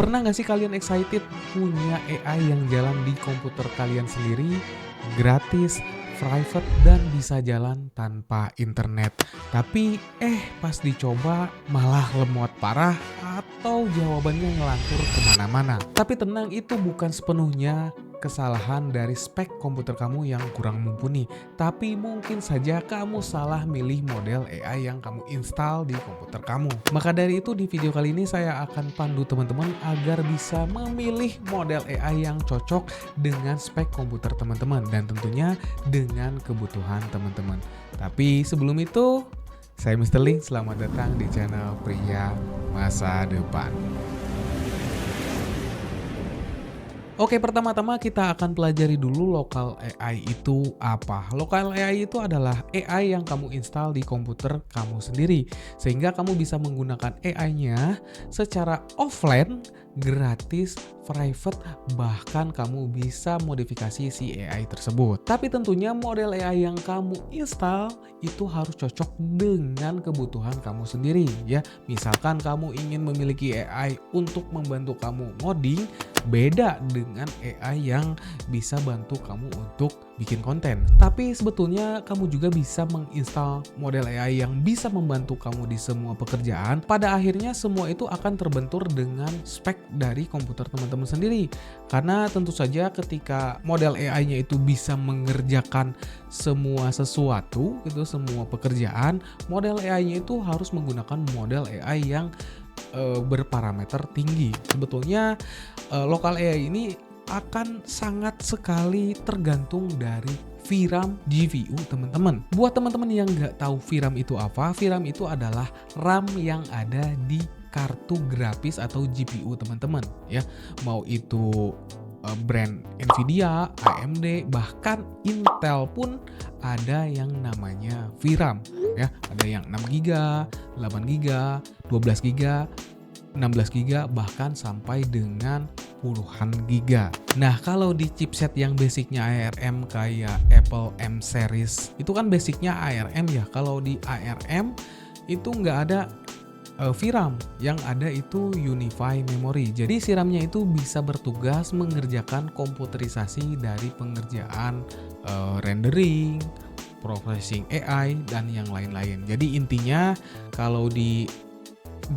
Pernah nggak sih kalian excited punya AI yang jalan di komputer kalian sendiri, gratis, private, dan bisa jalan tanpa internet? Tapi pas dicoba malah lemot parah atau jawabannya ngelantur kemana-mana. Tapi tenang, itu bukan sepenuhnya kesalahan dari spek komputer kamu yang kurang mumpuni. Tapi mungkin saja kamu salah milih model AI yang kamu install di komputer kamu. Maka dari itu di video kali ini saya akan pandu teman-teman agar bisa memilih model AI yang cocok dengan spek komputer teman-teman dan tentunya dengan kebutuhan teman-teman. Tapi sebelum itu, saya Mr. Link, selamat datang di channel Pria Masa Depan. Oke, pertama-tama kita akan pelajari dulu local AI itu apa. Local AI itu adalah AI yang kamu install di komputer kamu sendiri, sehingga kamu bisa menggunakan AI-nya secara offline, gratis, private, bahkan kamu bisa modifikasi si AI tersebut. Tapi tentunya model AI yang kamu install itu harus cocok dengan kebutuhan kamu sendiri ya. Misalkan kamu ingin memiliki AI untuk membantu kamu ngoding, beda dengan AI yang bisa bantu kamu untuk bikin konten. Tapi sebetulnya kamu juga bisa menginstal model AI yang bisa membantu kamu di semua pekerjaan. Pada akhirnya semua itu akan terbentur dengan spek dari komputer teman-teman sendiri. Karena tentu saja ketika model AI-nya itu bisa mengerjakan semua sesuatu, gitu, semua pekerjaan, model AI-nya itu harus menggunakan model AI yang berparameter tinggi. Sebetulnya local AI ini akan sangat sekali tergantung dari VRAM GPU teman-teman. Buat teman-teman yang nggak tahu VRAM itu apa, VRAM itu adalah RAM yang ada di kartu grafis atau GPU teman-teman ya. Mau itu brand Nvidia, AMD, bahkan Intel pun ada yang namanya VRAM ya. Ada yang 6GB, 8GB, 12GB, 16GB, bahkan sampai dengan puluhan giga. Nah, kalau di chipset yang basicnya ARM kayak Apple M series, itu kan basicnya ARM ya. Kalau di ARM itu nggak ada VRAM, yang ada itu Unified Memory. Jadi si RAM-nya itu bisa bertugas mengerjakan komputerisasi dari pengerjaan rendering, processing AI, dan yang lain-lain. Jadi intinya kalau di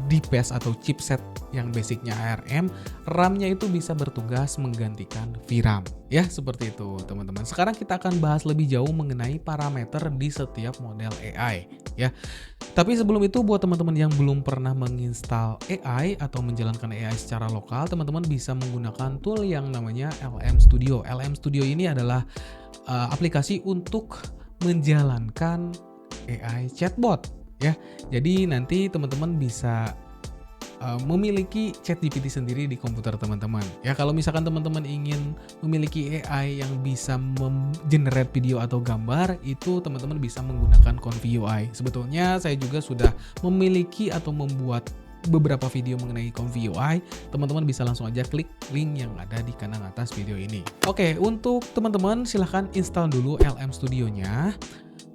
DPAS atau chipset yang basicnya ARM, RAM-nya itu bisa bertugas menggantikan VRAM. Ya, seperti itu teman-teman. Sekarang kita akan bahas lebih jauh mengenai parameter di setiap model AI ya. Tapi sebelum itu, buat teman-teman yang belum pernah menginstal AI atau menjalankan AI secara lokal, teman-teman bisa menggunakan tool yang namanya LM Studio. LM Studio ini adalah aplikasi untuk menjalankan AI chatbot ya. Jadi nanti teman-teman bisa memiliki ChatGPT sendiri di komputer teman-teman. Ya, kalau misalkan teman-teman ingin memiliki AI yang bisa generate video atau gambar, itu teman-teman bisa menggunakan Confi UI. Sebetulnya saya juga sudah memiliki atau membuat beberapa video mengenai Confi UI. Teman-teman bisa langsung aja klik link yang ada di kanan atas video ini. Oke, untuk teman-teman silahkan install dulu LM Studio-nya.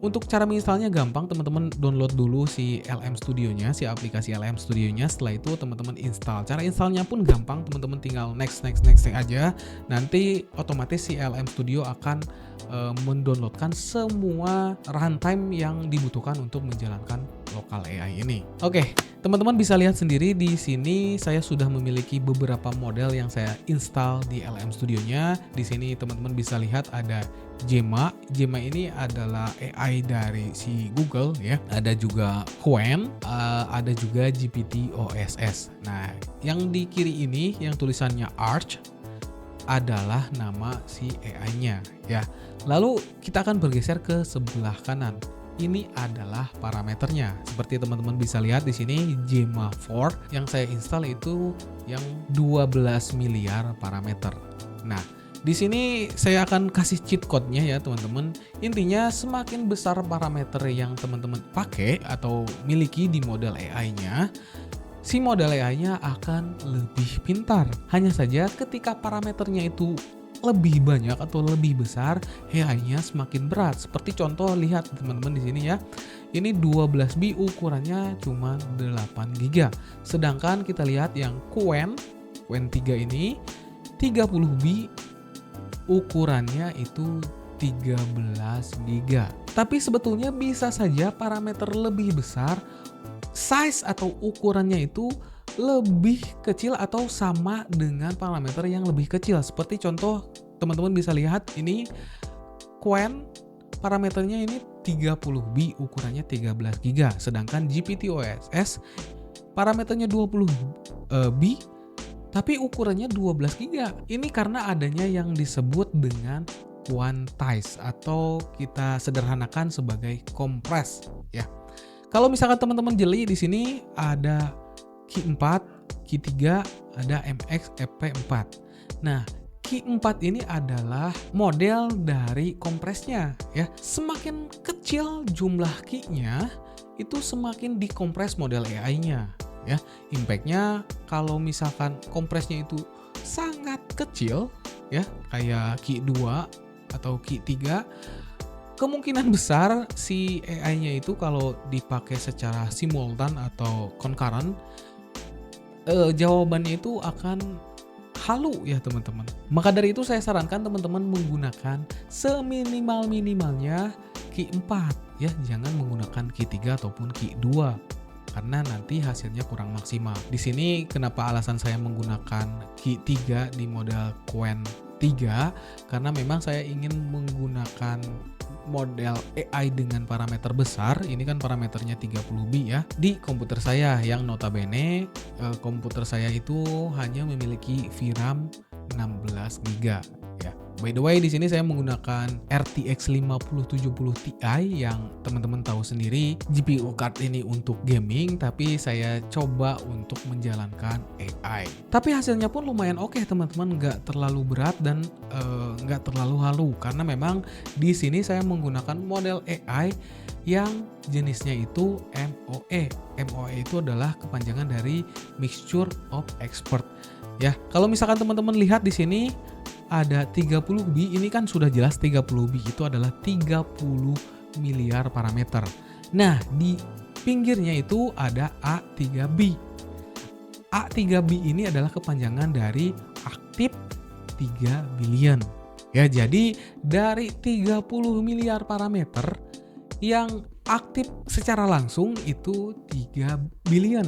Untuk cara menginstalnya gampang, teman-teman download dulu si LM Studio-nya, si aplikasi LM Studio-nya. Setelah itu teman-teman install. Cara installnya pun gampang, teman-teman tinggal next aja. Nanti otomatis si LM Studio akan mendownloadkan semua runtime yang dibutuhkan untuk menjalankan local AI ini. Oke, teman-teman bisa lihat sendiri di sini saya sudah memiliki beberapa model yang saya install di LM Studio-nya. Di sini teman-teman bisa lihat ada Gemma. Gemma ini adalah AI dari si Google ya. Ada juga Qwen, ada juga GPT OSS. Nah, yang di kiri ini yang tulisannya Arch adalah nama si AI-nya ya. Lalu kita akan bergeser ke sebelah kanan. Ini adalah parameternya. Seperti teman-teman bisa lihat di sini Gemma 4 yang saya install itu yang 12 miliar parameter. Nah, di sini saya akan kasih cheat code-nya ya teman-teman. Intinya semakin besar parameter yang teman-teman pakai atau miliki di model AI-nya, si model AI-nya akan lebih pintar. Hanya saja ketika parameternya itu lebih banyak atau lebih besar, AI-nya semakin berat. Seperti contoh, lihat teman-teman di sini ya. Ini 12B ukurannya cuma 8GB. Sedangkan kita lihat yang Qwen Qwen 3 ini 30B, ukurannya itu 13 GB. Tapi sebetulnya bisa saja parameter lebih besar, size atau ukurannya itu lebih kecil atau sama dengan parameter yang lebih kecil. Seperti contoh, teman-teman bisa lihat ini Qwen parameternya ini 30B, ukurannya 13 GB. Sedangkan GPT-OSS parameternya 20B, tapi ukurannya 12 GB. Ini karena adanya yang disebut dengan quantize atau kita sederhanakan sebagai kompres ya. Kalau misalkan teman-teman jeli di sini ada Qi 4, Qi 3, ada MX EP4. Nah, Qi 4 ini adalah model dari kompresnya ya. Semakin kecil jumlah Qi-nya, itu semakin dikompres model AI-nya ya. Impact-nya kalau misalkan kompresnya itu sangat kecil ya, kayak Qi 2 atau Qi 3, kemungkinan besar si AI-nya itu kalau dipakai secara simultan atau concurrent, jawabannya itu akan halu ya teman-teman. Maka dari itu saya sarankan teman-teman menggunakan seminimal-minimalnya Qi 4 ya, jangan menggunakan Qi 3 ataupun Qi 2 karena nanti hasilnya kurang maksimal. Di sini kenapa alasan saya menggunakan Qi 3 di model Qwen 3, karena memang saya ingin menggunakan model AI dengan parameter besar. Ini kan parameternya 30B ya, di komputer saya yang notabene komputer saya itu hanya memiliki VRAM 16 GB ya. By the way, di sini saya menggunakan RTX 5070 Ti yang teman-teman tahu sendiri GPU card ini untuk gaming, tapi saya coba untuk menjalankan AI. Tapi hasilnya pun lumayan oke teman-teman, nggak terlalu berat dan nggak terlalu halu karena memang di sini saya menggunakan model AI yang jenisnya itu MOE. MOE itu adalah kepanjangan dari Mixture of Expert. Ya, kalau misalkan teman-teman lihat di sini ada 30B, ini kan sudah jelas 30B itu adalah 30 miliar parameter. Nah, di pinggirnya itu ada A3B. A3B ini adalah kepanjangan dari Active 3 billion. Ya, jadi dari 30 miliar parameter yang aktif secara langsung itu 3 billion.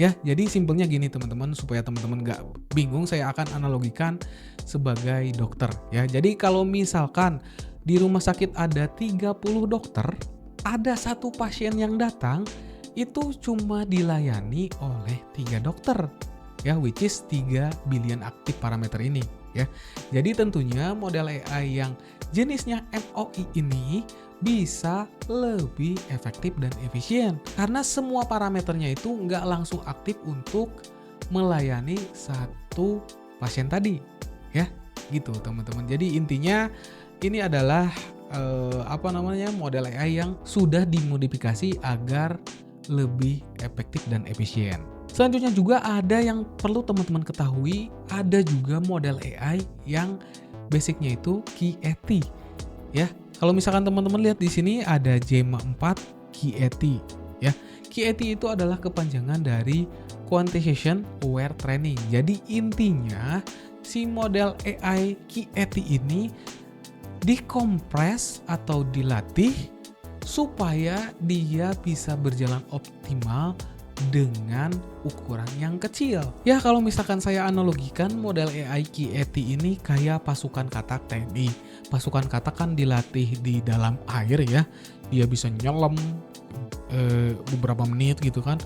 Ya, jadi simpelnya gini teman-teman, supaya teman-teman nggak bingung, saya akan analogikan sebagai dokter ya. Jadi kalau misalkan di rumah sakit ada 30 dokter, ada satu pasien yang datang itu cuma dilayani oleh 3 dokter ya, which is 3 billion aktif parameter ini ya. Jadi tentunya model AI yang jenisnya MOE ini bisa lebih efektif dan efisien karena semua parameternya itu nggak langsung aktif untuk melayani satu pasien tadi ya, gitu teman-teman. Jadi intinya ini adalah model AI yang sudah dimodifikasi agar lebih efektif dan efisien. Selanjutnya juga ada yang perlu teman-teman ketahui, ada juga model AI yang basicnya itu Qi80 ya. Kalau misalkan teman-teman lihat di sini ada Gemma 4 Qi80 ya. Qi80 itu adalah kepanjangan dari Quantization Aware Training. Jadi intinya si model AI Qi80 ini dikompres atau dilatih supaya dia bisa berjalan optimal dengan ukuran yang kecil. Ya, kalau misalkan saya analogikan model AI Qi80 ini kayak pasukan katak TNI. Pasukan katak kan dilatih di dalam air ya. Dia bisa nyelam beberapa menit gitu kan.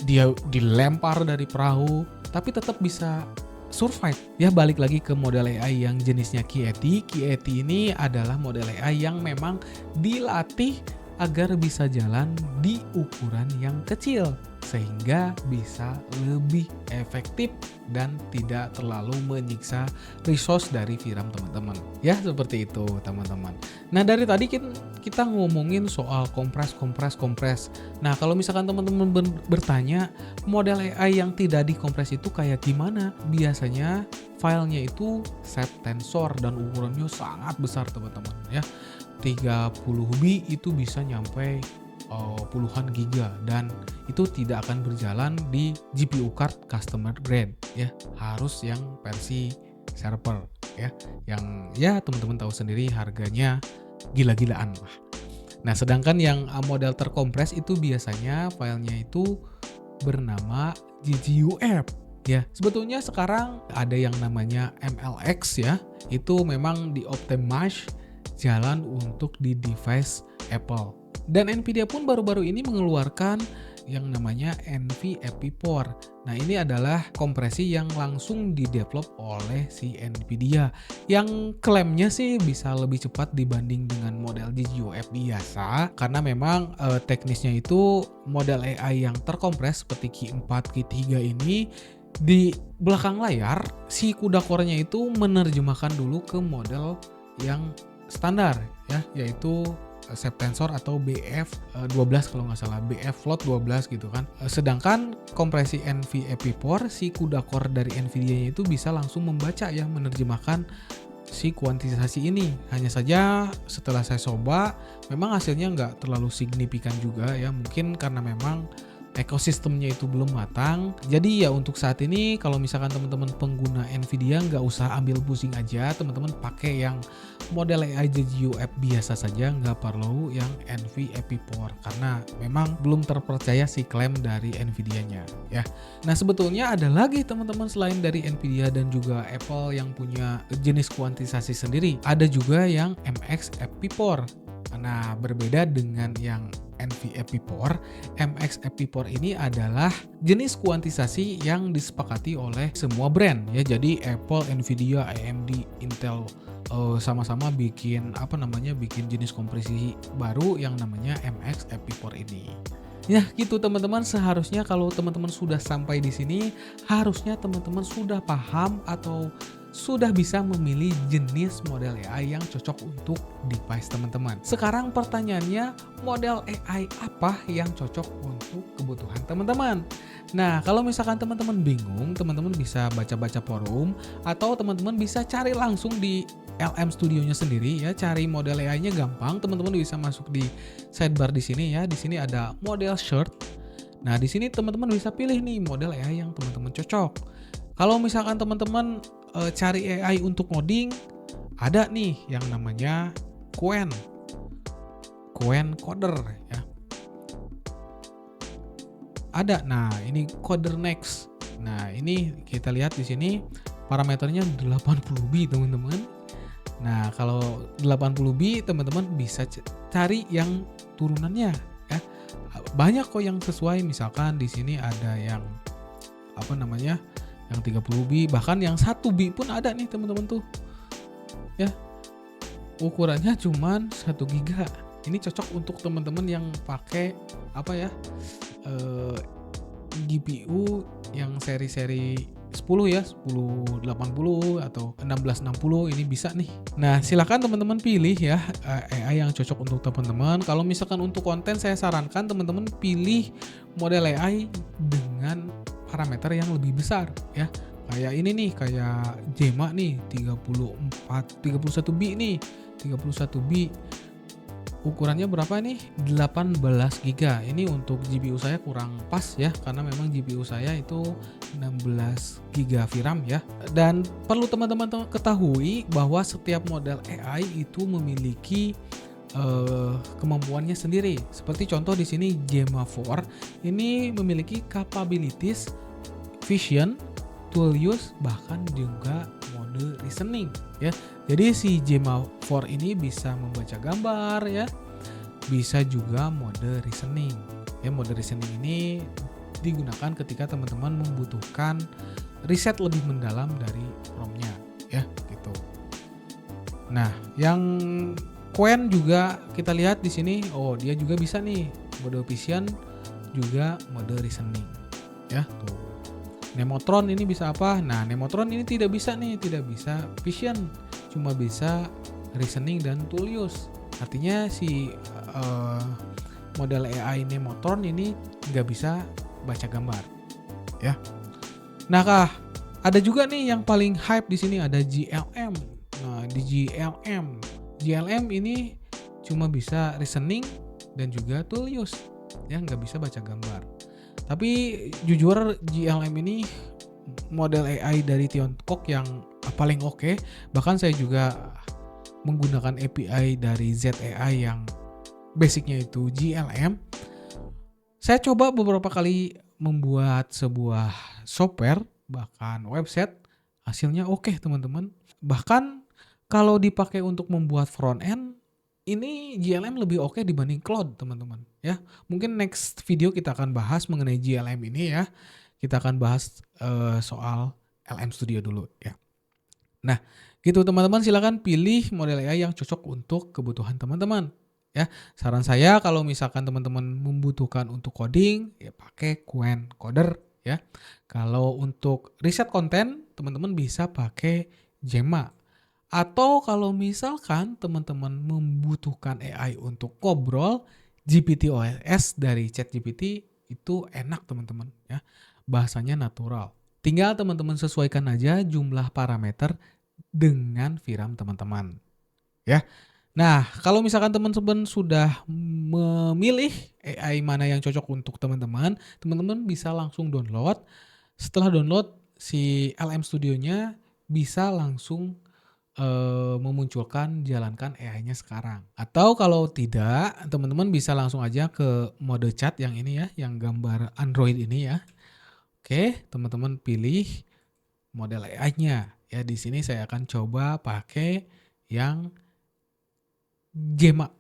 Dia dilempar dari perahu tapi tetap bisa survive. Ya, balik lagi ke model AI yang jenisnya Qi80. Qi80 ini adalah model AI yang memang dilatih agar bisa jalan di ukuran yang kecil sehingga bisa lebih efektif dan tidak terlalu menyiksa resource dari VRAM teman-teman. Ya, seperti itu teman-teman. Nah, dari tadi kita ngomongin soal kompres. Nah, kalau misalkan teman-teman bertanya model AI yang tidak dikompres itu kayak gimana? Biasanya filenya itu set tensor dan ukurannya sangat besar teman-teman ya. 30B itu bisa nyampe puluhan giga, dan itu tidak akan berjalan di GPU card customer grade ya, harus yang versi server ya, yang ya teman-teman tahu sendiri harganya gila-gilaan lah. Nah, sedangkan yang model terkompres itu biasanya filenya itu bernama GGUF ya. Sebetulnya sekarang ada yang namanya MLX ya. Itu memang di-optimize jalan untuk di device Apple. Dan Nvidia pun baru-baru ini mengeluarkan yang namanya NVEPI4. Nah, ini adalah kompresi yang langsung di-develop oleh si Nvidia, yang klaimnya sih bisa lebih cepat dibanding dengan model GGUF biasa, karena memang teknisnya itu model AI yang terkompres seperti Q4, Q3 ini di belakang layar si CUDA core-nya itu menerjemahkan dulu ke model yang standar ya, yaitu shape tensor atau BF12 kalau nggak salah, BF float 12 gitu kan. Sedangkan kompresi NVEPI4 si CUDA core dari Nvidia itu bisa langsung membaca ya, menerjemahkan si kuantitasasi ini. Hanya saja setelah saya coba memang hasilnya nggak terlalu signifikan juga ya, mungkin karena memang ekosistemnya itu belum matang. Jadi ya untuk saat ini kalau misalkan teman-teman pengguna Nvidia nggak usah ambil pusing aja, teman-teman pakai yang model AI GGUF biasa saja, nggak perlu yang NVEPI4 karena memang belum terpercaya si klaim dari Nvidia-nya ya. Nah, sebetulnya ada lagi teman-teman selain dari Nvidia dan juga Apple yang punya jenis kuantisasi sendiri. Ada juga yang MXEPI4. Nah, berbeda dengan yang NVEPI4, MXEPI4 ini adalah jenis kuantisasi yang disepakati oleh semua brand ya. Jadi Apple, Nvidia, AMD, Intel sama-sama bikin bikin jenis kompresi baru yang namanya MXEPI4 ini. Ya gitu teman-teman, seharusnya kalau teman-teman sudah sampai di sini, harusnya teman-teman sudah paham atau sudah bisa memilih jenis model AI yang cocok untuk device teman-teman. Sekarang pertanyaannya, model AI apa yang cocok untuk kebutuhan teman-teman? Nah, kalau misalkan teman-teman bingung, teman-teman bisa baca-baca forum atau teman-teman bisa cari langsung di LM Studio-nya sendiri ya, cari model AI-nya gampang. Teman-teman bisa masuk di sidebar di sini ya. Di sini ada model search. Nah, di sini teman-teman bisa pilih nih model AI yang teman-teman cocok. Kalau misalkan teman-teman cari AI untuk ngoding, ada nih yang namanya Qwen Coder ya. Ada. Nah, ini Coder Next. Nah, ini kita lihat di sini parameternya 80B, teman-teman. Nah, kalau 80B teman-teman bisa cari yang turunannya ya. Banyak kok yang sesuai, misalkan di sini ada yang yang 30B, bahkan yang 1B pun ada nih teman-teman tuh. Ya. Ukurannya cuman 1 GB. Ini cocok untuk teman-teman yang pakai GPU yang seri-seri 10 ya, 1080 atau 1660, ini bisa nih. Nah, silakan teman-teman pilih ya AI yang cocok untuk teman-teman. Kalau misalkan untuk konten, saya sarankan teman-teman pilih model AI dengan parameter yang lebih besar ya. Kayak ini nih, kayak Gemma nih 31B nih. 31B ukurannya berapa nih? 18 GB. Ini untuk GPU saya kurang pas ya, karena memang GPU saya itu 16 GB VRAM ya. Dan perlu teman-teman ketahui bahwa setiap model AI itu memiliki kemampuannya sendiri. Seperti contoh di sini Gemma 4 ini memiliki capabilities vision, tool use, bahkan juga mode reasoning ya. Jadi si Gemma 4 ini bisa membaca gambar ya, bisa juga mode reasoning. Ya, mode reasoning ini digunakan ketika teman-teman membutuhkan riset lebih mendalam dari prompt-nya ya, gitu. Nah, yang Qwen juga kita lihat di sini, dia juga bisa nih mode vision juga mode reasoning ya, tuh. Nemotron ini bisa apa? Nah, Nemotron ini tidak bisa vision, cuma bisa reasoning dan tool use. Artinya si model AI Nemotron ini nggak bisa baca gambar, ya. Nah, ada juga nih yang paling hype di sini, ada GLM. Nah, di GLM ini cuma bisa reasoning dan juga Tullius yang nggak bisa baca gambar. Tapi jujur GLM ini model AI dari Tiongkok yang paling oke. Bahkan saya juga menggunakan API dari ZAI yang basicnya itu GLM. Saya coba beberapa kali membuat sebuah software, bahkan website, hasilnya oke teman-teman. Bahkan kalau dipakai untuk membuat front end, ini GLM lebih oke dibanding Claude teman-teman ya. Mungkin next video kita akan bahas mengenai GLM ini ya. Kita akan bahas soal LM Studio dulu ya. Nah, gitu teman-teman, silakan pilih model AI yang cocok untuk kebutuhan teman-teman. Ya, saran saya kalau misalkan teman-teman membutuhkan untuk coding, ya pakai Qwen Coder ya. Kalau untuk riset konten, teman-teman bisa pakai Gemma. Atau kalau misalkan teman-teman membutuhkan AI untuk ngobrol, GPT-OS dari ChatGPT itu enak teman-teman ya. Bahasanya natural. Tinggal teman-teman sesuaikan aja jumlah parameter dengan VRAM teman-teman ya. Nah, kalau misalkan teman-teman sudah memilih AI mana yang cocok untuk teman-teman, teman-teman bisa langsung download. Setelah download, si LM Studio-nya bisa langsung memunculkan jalankan AI-nya sekarang. Atau kalau tidak, teman-teman bisa langsung aja ke mode chat yang ini ya, yang gambar Android ini ya. Oke, teman-teman pilih model AI-nya. Ya, di sini saya akan coba pakai yang Gemma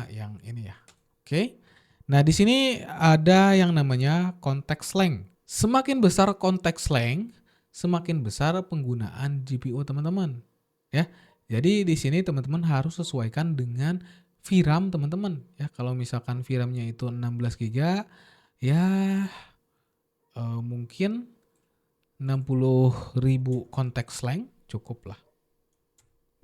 yang ini ya. Oke. Nah, di sini ada yang namanya context length. Semakin besar context length, semakin besar penggunaan GPU teman-teman. Ya. Jadi di sini teman-teman harus sesuaikan dengan VRAM teman-teman ya. Kalau misalkan VRAM-nya itu 16 GB ya mungkin 60.000 context length cukup lah.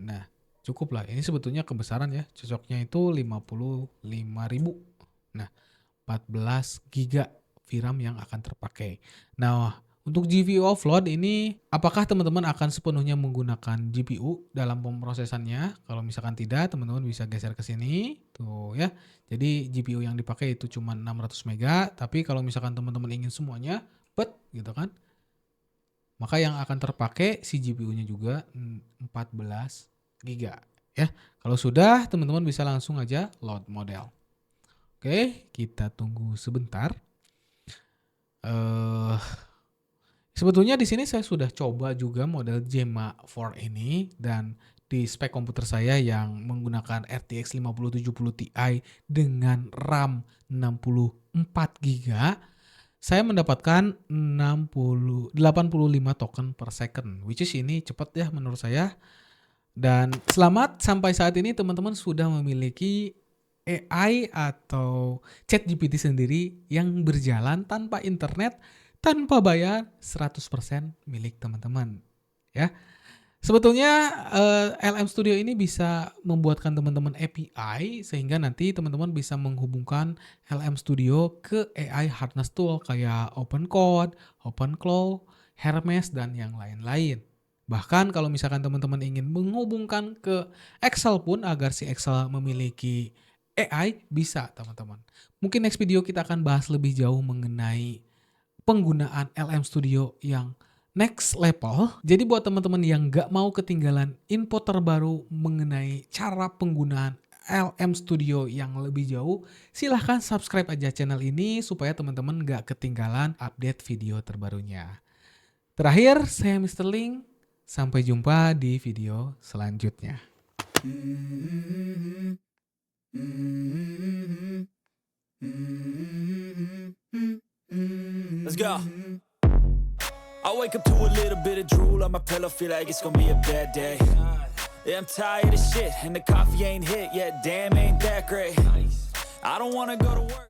Nah, cukup lah. Ini sebetulnya kebesaran ya. Cocoknya itu 55.000. Nah, 14 GB VRAM yang akan terpakai. Nah, untuk GPU offload ini apakah teman-teman akan sepenuhnya menggunakan GPU dalam pemrosesannya? Kalau misalkan tidak, teman-teman bisa geser ke sini. Tuh ya. Jadi GPU yang dipakai itu cuma 600 MB, tapi kalau misalkan teman-teman ingin semuanya, gitu kan. Maka yang akan terpakai si GPU-nya juga 14 GB ya. Kalau sudah, teman-teman bisa langsung aja load model. Oke, kita tunggu sebentar. Sebetulnya di sini saya sudah coba juga model Gemma 4 ini, dan di spek komputer saya yang menggunakan RTX 5070 Ti dengan RAM 64 GB, saya mendapatkan 85 token per second, which is ini cepat ya menurut saya. Dan selamat, sampai saat ini teman-teman sudah memiliki AI atau ChatGPT sendiri yang berjalan tanpa internet, tanpa bayar, 100% milik teman-teman ya. Sebetulnya LM Studio ini bisa membuatkan teman-teman API sehingga nanti teman-teman bisa menghubungkan LM Studio ke AI harness tool kayak OpenCode, OpenClaw, Hermes, dan yang lain-lain. Bahkan kalau misalkan teman-teman ingin menghubungkan ke Excel pun agar si Excel memiliki AI, bisa teman-teman. Mungkin next video kita akan bahas lebih jauh mengenai penggunaan LM Studio yang next level. Jadi buat teman-teman yang gak mau ketinggalan info terbaru mengenai cara penggunaan LM Studio yang lebih jauh, silahkan subscribe aja channel ini supaya teman-teman gak ketinggalan update video terbarunya. Terakhir, saya Mr. Ling. Sampai jumpa di video selanjutnya. Let's go. I wake up to a little bit of drool on my pillow, feel like it's gonna be a bad day. Yeah, I'm tired of shit, and the coffee ain't hit yet, damn ain't that great. I don't wanna go to work.